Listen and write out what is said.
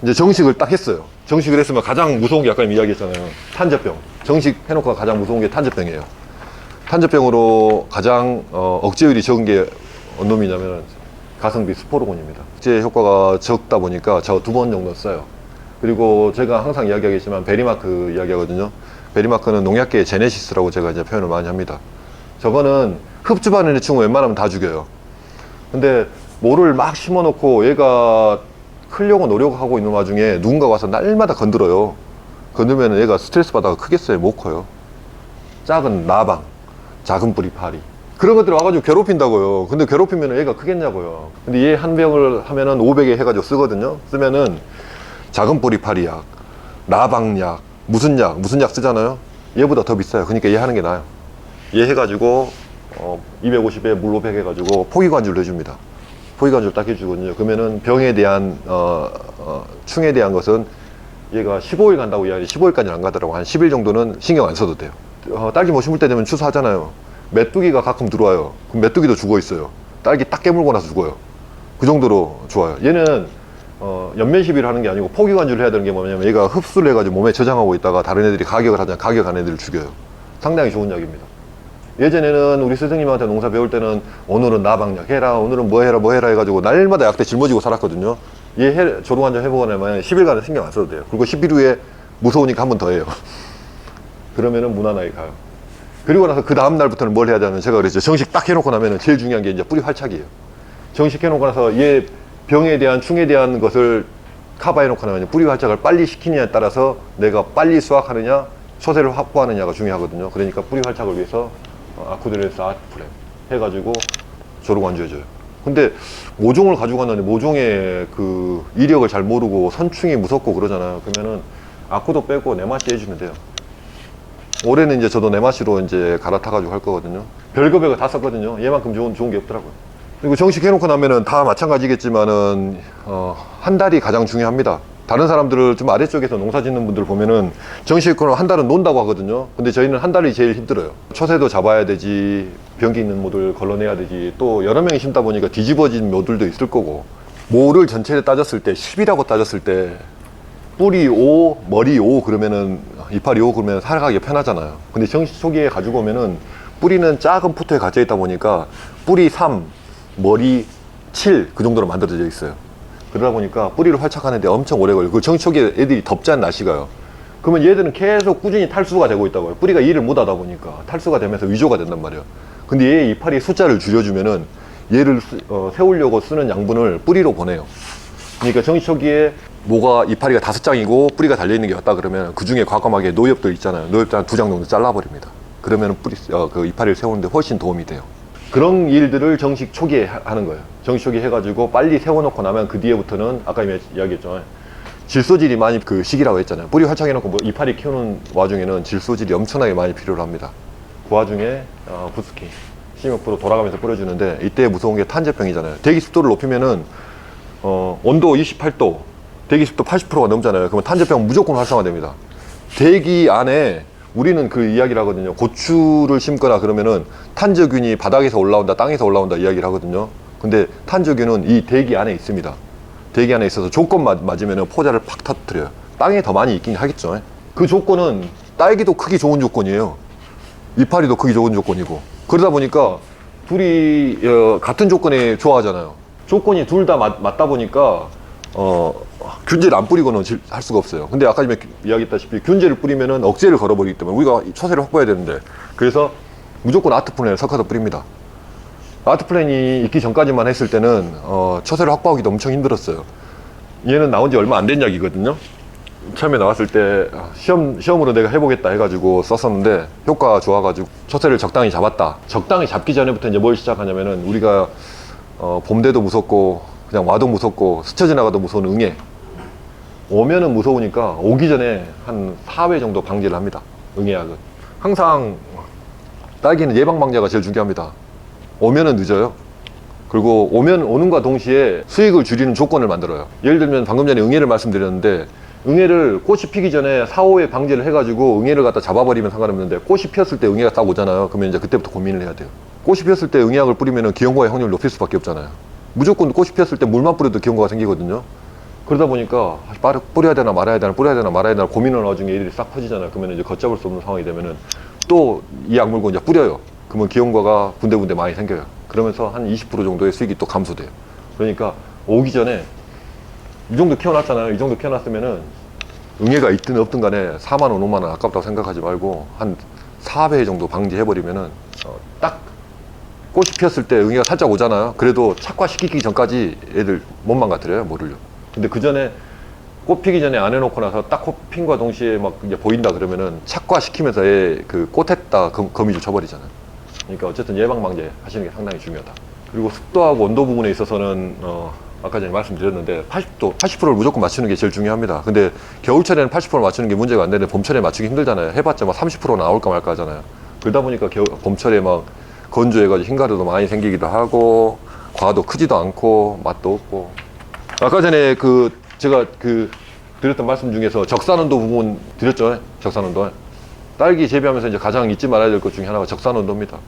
이제 정식을 딱 했어요. 정식을 했으면 가장 무서운 게 아까 이야기했잖아요. 탄저병. 정식 해놓고 가장 무서운 게 탄저병이에요. 탄저병으로 가장 억제율이 적은 게 어떤 놈이냐면 가성비 스포르곤입니다. 억제 효과가 적다 보니까 저 2번 정도 써요. 그리고 제가 항상 이야기하겠지만 베리마크 이야기하거든요. 베리마크는 농약계의 제네시스라고 제가 이제 표현을 많이 합니다. 저거는 흡주반응의 충을 웬만하면 다 죽여요. 근데 모를 막 심어놓고 얘가 크려고 노력하고 있는 와중에 누군가 와서 날마다 건드려요. 건들면 얘가 스트레스 받아가 크겠어요? 못 커요. 작은 나방, 작은 뿌리 파리, 그런 것들이 와가지고 괴롭힌다고요. 근데 괴롭히면 얘가 크겠냐고요. 근데 얘 한 병을 하면은 500에 해가지고 쓰거든요. 쓰면은 작은 뿌리 파리 약, 나방약, 무슨 약 쓰잖아요. 얘보다 더 비싸요. 그러니까 얘 하는 게 나아요. 얘 해가지고 250에 물 500 해가지고 포기관주를 해줍니다. 포기관주를 딱 해주거든요. 그러면은 병에 대한 충에 대한 것은 얘가 15일 간다고 이야기, 15일까지는 안 가더라고. 한 10일 정도는 신경 안 써도 돼요. 딸기 못 심을 때 되면 추수하잖아요. 메뚜기가 가끔 들어와요. 그럼 메뚜기도 죽어 있어요. 딸기 딱 깨물고 나서 죽어요. 그 정도로 좋아요. 얘는 연면 시비를 하는 게 아니고 포기관주를 해야 되는 게 뭐냐면 얘가 흡수를 해가지고 몸에 저장하고 있다가 다른 애들이 가격을 하잖아요. 가격한 애들을 죽여요. 상당히 좋은 약입니다. 예전에는 우리 스승님한테 농사 배울 때는 오늘은 나방약 해라, 오늘은 뭐 해라 해가지고 날마다 약대 짊어지고 살았거든요. 얘 조롱한점 해보고 나면 10일간은 신경 안 써도 돼요. 그리고 10일 후에 무서우니까 한 번 더 해요. 그러면은 무난하게 가요. 그리고 나서 그 다음 날부터는 뭘 해야 되냐면 제가 그랬죠. 정식 딱 해놓고 나면은 제일 중요한 게 이제 뿌리 활착이에요. 정식 해놓고 나서 얘 병에 대한 충에 대한 것을 커버해놓고 나면 뿌리 활착을 빨리 시키느냐에 따라서 내가 빨리 수확하느냐 초세를 확보하느냐가 중요하거든요. 그러니까 뿌리 활착을 위해서 아쿠드레스 아트프렘 해가지고 조르관주해줘요. 근데 모종을 가지고 갔는데 모종의 그 이력을 잘 모르고 선충이 무섭고 그러잖아요. 그러면은 아쿠도 빼고 네마시 해주면 돼요. 올해는 이제 저도 네마시로 이제 갈아타가지고 할 거거든요. 별거별거 다 썼거든요. 얘만큼 좋은 게 없더라고요. 그리고 정식 해놓고 나면은 다 마찬가지겠지만은 한 달이 가장 중요합니다. 다른 사람들을 좀 아래쪽에서 농사 짓는 분들 보면은 정식 해놓고 한 달은 논다고 하거든요. 근데 저희는 한 달이 제일 힘들어요. 초세도 잡아야 되지, 병기 있는 모들 걸러내야 되지, 또 여러 명이 심다 보니까 뒤집어진 모들도 있을 거고, 모를 전체를 따졌을 때 10이라고 따졌을 때 뿌리 5, 머리 5 그러면은 이파리 5 그러면 살아가기 편하잖아요. 근데 정식 초기에 가지고 오면은 뿌리는 작은 포트에 갇혀 있다 보니까 뿌리 3, 머리 7 그 정도로 만들어져 있어요. 그러다 보니까 뿌리를 활착하는데 엄청 오래 걸려요. 그 정식 초기에 애들이 덥지 않은 날씨가요. 그러면 얘들은 계속 꾸준히 탈수가 되고 있다고요. 뿌리가 일을 못 하다 보니까 탈수가 되면서 위조가 된단 말이에요. 근데 얘 이파리 숫자를 줄여주면은 얘를 세우려고 쓰는 양분을 뿌리로 보내요. 그러니까 정식 초기에 모가 이파리가 5장이고 뿌리가 달려있는 게 왔다 그러면 그 중에 과감하게 노엽들 있잖아요. 노엽들 한 2장 정도 잘라버립니다. 그러면 그 이파리를 세우는데 훨씬 도움이 돼요. 그런 일들을 정식 초기에 하는 거예요. 정식 초기에 해가지고 빨리 세워놓고 나면 그 뒤에부터는 아까 이야기했죠. 질소질이 많이 그 시기라고 했잖아요. 뿌리 활착해놓고 뭐 이파리 키우는 와중에는 질소질이 엄청나게 많이 필요로 합니다. 그 와중에 부스킨, 16% 돌아가면서 뿌려주는데 이때 무서운 게 탄저병이잖아요. 대기 습도를 높이면은 온도 28도, 대기 습도 80%가 넘잖아요. 그러면 탄저병 무조건 활성화됩니다. 대기 안에 우리는 그 이야기를 하거든요. 고추를 심거나 그러면은 탄저균이 바닥에서 올라온다, 땅에서 올라온다 이야기를 하거든요. 근데 탄저균은 이 대기 안에 있습니다. 대기 안에 있어서 조건 맞으면은 포자를 팍 터뜨려요. 땅에 더 많이 있긴 하겠죠. 그 조건은 딸기도 크기 좋은 조건이에요. 이파리도 크기 좋은 조건이고. 그러다 보니까 둘이 같은 조건에 좋아하잖아요. 조건이 둘 다 맞다 보니까 균제를 안 뿌리고는 할 수가 없어요. 근데 아까 전에 이야기했다시피 균제를 뿌리면은 억제를 걸어버리기 때문에 우리가 초세를 확보해야 되는데, 그래서 무조건 아트플랜을 섞어서 뿌립니다. 아트플랜이 있기 전까지만 했을 때는 초세를 확보하기도 엄청 힘들었어요. 얘는 나온 지 얼마 안 된 약이거든요. 처음에 나왔을 때 시험으로 내가 해보겠다 해가지고 썼었는데 효과가 좋아가지고 초세를 적당히 잡았다. 적당히 잡기 전에부터 이제 뭘 시작하냐면은 우리가 봄대도 무섭고 그냥 와도 무섭고 스쳐 지나가도 무서운 응애. 오면은 무서우니까 오기 전에 한 4회 정도 방제를 합니다. 응애약은. 항상 딸기는 예방방제가 제일 중요합니다. 오면은 늦어요. 그리고 오는과 동시에 수익을 줄이는 조건을 만들어요. 예를 들면 방금 전에 응애를 말씀드렸는데, 응애를 꽃이 피기 전에 4, 5회 방제를 해가지고 응애를 갖다 잡아버리면 상관없는데, 꽃이 피었을 때 응애가 딱 오잖아요. 그러면 이제 그때부터 고민을 해야 돼요. 꽃이 피었을 때 응애약을 뿌리면 기형과의 확률을 높일 수밖에 없잖아요. 무조건 꽃이 피었을 때 물만 뿌려도 기형과가 생기거든요. 그러다 보니까 뿌려야 되나 말아야 되나 뿌려야 되나 말아야 되나 고민하는 와중에 애들이 싹 퍼지잖아요. 그러면 이제 걷잡을 수 없는 상황이 되면은 또 이 약물고 이제 뿌려요. 그러면 기형과가 군데군데 많이 생겨요. 그러면서 한 20% 정도의 수익이 또 감소돼요. 그러니까 오기 전에 이 정도 키워놨잖아요. 이 정도 키워놨으면은 응애가 있든 없든 간에 4만 원, 5만 원 아깝다고 생각하지 말고 한 4배 정도 방지해버리면은 딱 꽃이 피었을 때 응애가 살짝 오잖아요. 그래도 착과시키기 전까지 애들 못 망가뜨려요, 뭐를요. 근데 그 전에 꽃 피기 전에 안 해놓고 나서 딱 꽃 핀과 동시에 막 이제 보인다 그러면은 착과시키면서 애 그 꽃에다 거미줄 쳐버리잖아요. 그러니까 어쨌든 예방 방제 하시는 게 상당히 중요하다. 그리고 습도하고 온도 부분에 있어서는 아까 전에 말씀드렸는데 80%를 무조건 맞추는 게 제일 중요합니다. 근데 겨울철에는 80% 맞추는 게 문제가 안 되는데 봄철에 맞추기 힘들잖아요. 해봤자 막 30% 나올까 말까 하잖아요. 그러다 보니까 봄철에 막 건조해가지고 흰가루도 많이 생기기도 하고 과도 크지도 않고 맛도 없고. 아까 전에 제가 드렸던 말씀 중에서 적산온도 부분 드렸죠. 적산온도. 딸기 재배하면서 이제 가장 잊지 말아야 될 것 중에 하나가 적산온도입니다.